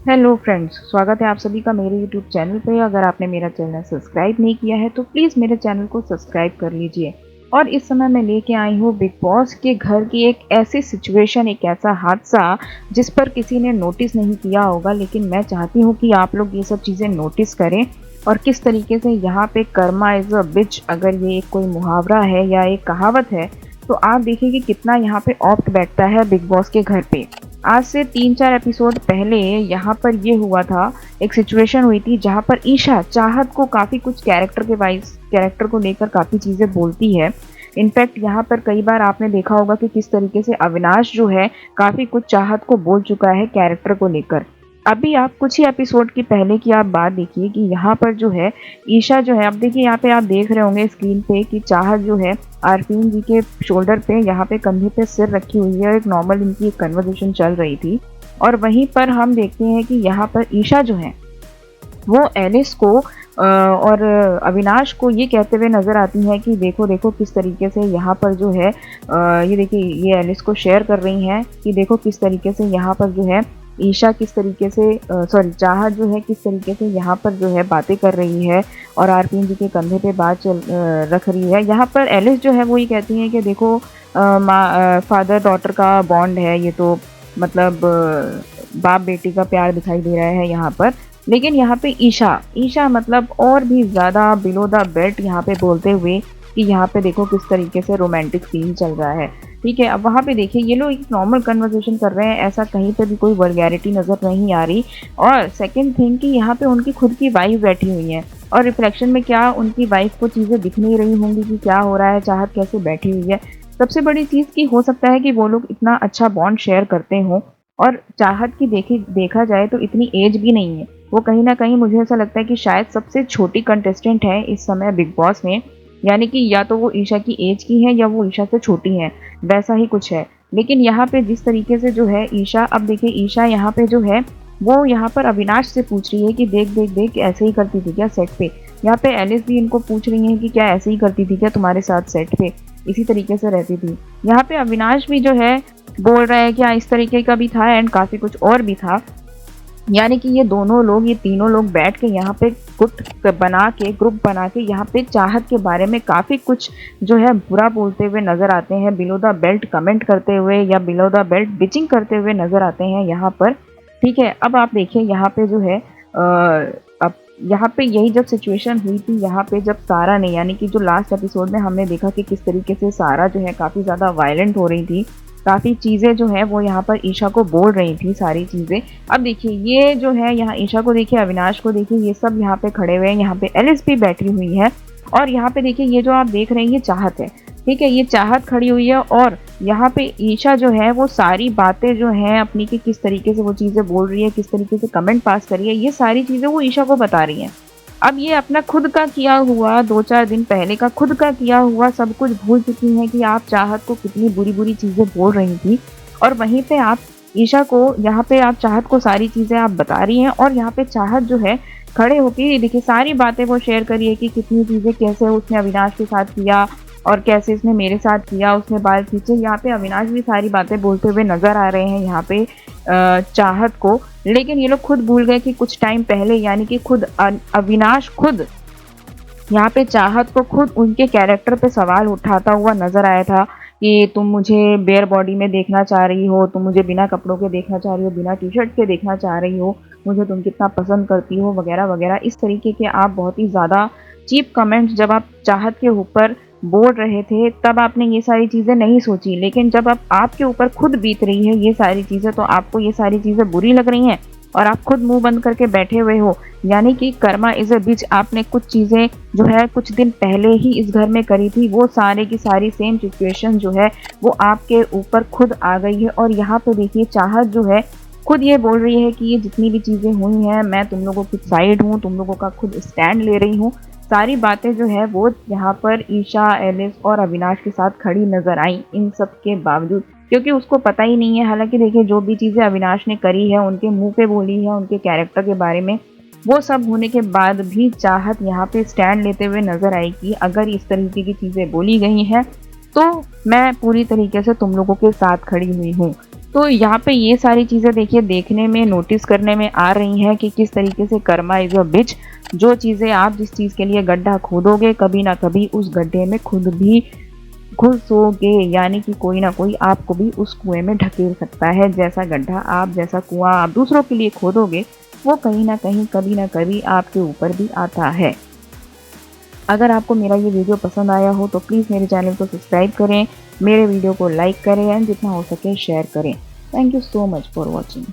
Hello friends, स्वागत है आप सभी का मेरे यूट्यूब चैनल पे। अगर आपने मेरा चैनल सब्सक्राइब नहीं किया है तो प्लीज़ मेरे चैनल को सब्सक्राइब कर लीजिए। और इस समय मैं लेके आई हूँ बिग बॉस के घर की एक ऐसी सिचुएशन, एक ऐसा हादसा जिस पर किसी ने नोटिस नहीं किया होगा, लेकिन मैं चाहती हूँ कि आप लोग ये सब चीज़ें नोटिस करें। और किस तरीके से यहाँ पे कर्मा इज़ अ बिच, अगर ये एक कोई मुहावरा है या एक कहावत है, तो आप देखिए कि कितना यहाँ पे ऑप्ट बैठता है बिग बॉस के घर पे। आज से 3-4 एपिसोड पहले यहाँ पर ये हुआ था, एक सिचुएशन हुई थी जहाँ पर ईशा चाहत को काफ़ी कुछ कैरेक्टर को लेकर काफ़ी चीज़ें बोलती है। इनफैक्ट यहाँ पर कई बार आपने देखा होगा कि किस तरीके से अविनाश जो है काफ़ी कुछ चाहत को बोल चुका है कैरेक्टर को लेकर। अभी आप कुछ ही एपिसोड की पहले की आप बात देखिए कि यहाँ पर जो है ईशा जो है, अब देखिए यहाँ पे आप देख रहे होंगे स्क्रीन पे कि चाहत जो है आरपीएन जी के शोल्डर पे, यहाँ पे कंधे पे सिर रखी हुई है और एक नॉर्मल इनकी एक कन्वर्सेशन चल रही थी। और वहीं पर हम देखते हैं कि यहाँ पर ईशा जो है वो एलिस को और अविनाश को ये कहते हुए नज़र आती हैं कि देखो देखो किस तरीके से यहाँ पर जो है ये देखिए, ये एलिस को शेयर कर रही हैं कि देखो किस तरीके से यहाँ पर जो है ईशा किस तरीके से सॉरी चाहत जो है किस तरीके से यहाँ पर जो है बातें कर रही है और आरपीएन जी के कंधे पे बात रख रही है। यहाँ पर एलिस जो है वो ये कहती है कि देखो माँ फादर डॉटर का बॉन्ड है ये तो, मतलब बाप बेटी का प्यार दिखाई दे रहा है यहाँ पर। लेकिन यहाँ पे ईशा ईशा मतलब और भी ज़्यादा बिलो द बेल्ट यहाँ पे बोलते हुए कि यहाँ पे देखो किस तरीके से रोमांटिक सीन चल रहा है। ठीक है, अब वहाँ पे देखिए ये लोग एक नॉर्मल कन्वर्सेशन कर रहे हैं, ऐसा कहीं पे भी कोई वल्गैरिटी नज़र नहीं आ रही। और सेकंड थिंग कि यहाँ पे उनकी खुद की वाइफ बैठी हुई है और रिफ्लेक्शन में क्या उनकी वाइफ को चीज़ें दिख नहीं रही होंगी कि क्या हो रहा है, चाहत कैसे बैठी हुई है। सबसे बड़ी चीज़ की हो सकता है कि वो लोग इतना अच्छा बॉन्ड शेयर करते हों। और चाहत की देखा जाए तो इतनी एज भी नहीं है, वो कहीं न कहीं मुझे ऐसा लगता है कि शायद सबसे छोटी कंटेस्टेंट है इस समय बिग बॉस में। यानी कि या तो वो ईशा की एज की है या वो ईशा से छोटी हैं, वैसा ही कुछ है। लेकिन यहाँ पे जिस तरीके से जो है ईशा, अब देखिए ईशा यहाँ पे जो है वो यहाँ पर अविनाश से पूछ रही है कि देख देख देख ऐसे ही करती थी क्या सेट पे। यहाँ पे एलिस भी इनको पूछ रही है कि क्या ऐसे ही करती थी क्या तुम्हारे साथ सेट पे, इसी तरीके से रहती थी। यहाँ पे अविनाश भी जो है बोल रहा है कि हाँ इस तरीके का भी था एंड काफ़ी कुछ और भी था। यानी कि ये दोनों लोग, ये तीनों लोग बैठ के यहाँ पे ग्रुप बना के यहाँ पे चाहत के बारे में काफ़ी कुछ जो है बुरा बोलते हुए नज़र आते हैं, बिलो द बेल्ट कमेंट करते हुए या बिलो द बेल्ट बिचिंग करते हुए नज़र आते हैं यहाँ पर। ठीक है, अब आप देखिए यहाँ पे जो है अब यहाँ पे यही जब सिचुएशन हुई थी, यहाँ पे जब सारा ने, यानी कि जो लास्ट एपिसोड में हमने देखा कि किस तरीके से सारा जो है काफ़ी ज़्यादा वायलेंट हो रही थी, काफ़ी चीज़ें जो है वो यहाँ पर ईशा को बोल रही थी सारी चीज़ें। अब देखिए ये जो है यहाँ ईशा को देखिए, अविनाश को देखिए, ये सब यहाँ पे खड़े हुए हैं, यहाँ पे एलिस भी बैठी हुई है। और यहाँ पे देखिए ये जो आप देख रहे हैं ये चाहत है। ठीक है, ये चाहत खड़ी हुई है और यहाँ पे ईशा जो है वो सारी बातें जो हैं अपनी की किस तरीके से वो चीज़ें बोल रही है, किस तरीके से कमेंट पास कर रही है, ये सारी चीज़ें वो ईशा को बता रही हैं। अब ये अपना खुद का किया हुआ 2-4 दिन पहले का खुद का किया हुआ सब कुछ भूल चुकी हैं कि आप चाहत को कितनी बुरी-बुरी चीज़ें बोल रही थी। और वहीं पे आप ईशा को, यहाँ पे आप चाहत को सारी चीज़ें आप बता रही हैं और यहाँ पे चाहत जो है खड़े होके देखिए सारी बातें वो शेयर करी है कि कितनी चीज़ें कैसे उसने अविनाश के साथ किया और कैसे इसने मेरे साथ किया, उसने बाल खींचे। यहाँ पे अविनाश भी सारी बातें बोलते हुए नज़र आ रहे हैं यहाँ पे चाहत को। लेकिन ये लोग खुद भूल गए कि कुछ टाइम पहले, यानी कि खुद अविनाश खुद यहाँ पे चाहत को खुद उनके कैरेक्टर पे सवाल उठाता हुआ नज़र आया था कि तुम मुझे बेयर बॉडी में देखना चाह रही हो, तुम मुझे बिना कपड़ों के देखना चाह रही हो, बिना टी शर्ट के देखना चाह रही हो, मुझे तुम कितना पसंद करती हो, वगैरह वगैरह। इस तरीके के आप बहुत ही ज़्यादा चीप कमेंट्स जब आप चाहत के ऊपर बोल रहे थे तब आपने ये सारी चीज़ें नहीं सोची। लेकिन जब अब आपके ऊपर खुद बीत रही है ये सारी चीज़ें तो आपको ये सारी चीज़ें बुरी लग रही हैं और आप खुद मुंह बंद करके बैठे हुए हो। यानी कि कर्मा इज़ अ बिच, आपने कुछ चीज़ें जो है कुछ दिन पहले ही इस घर में करी थी, वो सारे की सारी सेम सिचुएशन जो है वो आपके ऊपर खुद आ गई है। और यहाँ पे देखिए चाहत जो है खुद ये बोल रही है कि ये जितनी भी चीज़ें हुई हैं मैं तुम लोगों की साइड हूँ, तुम लोगों का खुद स्टैंड ले रही हूँ। सारी बातें जो है वो यहाँ पर ईशा, एलिस और अविनाश के साथ खड़ी नज़र आई इन सब के बावजूद, क्योंकि उसको पता ही नहीं है। हालांकि देखिए जो भी चीज़ें अविनाश ने करी है, उनके मुंह पे बोली है, उनके कैरेक्टर के बारे में, वो सब होने के बाद भी चाहत यहाँ पे स्टैंड लेते हुए नज़र आई कि अगर इस तरीके की चीज़ें बोली गई हैं तो मैं पूरी तरीके से तुम लोगों के साथ खड़ी हुई हूँ। तो यहाँ पे ये सारी चीज़ें देखिए देखने में, नोटिस करने में आ रही हैं कि किस तरीके से कर्मा इज़ अ बिच। जो चीज़ें आप जिस चीज़ के लिए गड्ढा खोदोगे, कभी न कभी उस गड्ढे में खुद भी घुसोगे, यानी कि कोई ना कोई आपको भी उस कुएँ में ढकेल सकता है। जैसा गड्ढा आप, जैसा कुआँ आप दूसरों के लिए खोदोगे, वो कहीं न कहीं, कभी न कभी आपके ऊपर भी आता है। अगर आपको मेरा ये वीडियो पसंद आया हो तो प्लीज़ मेरे चैनल को सब्सक्राइब करें, मेरे वीडियो को लाइक करें एंड जितना हो सके शेयर करें। Thank you so much for watching.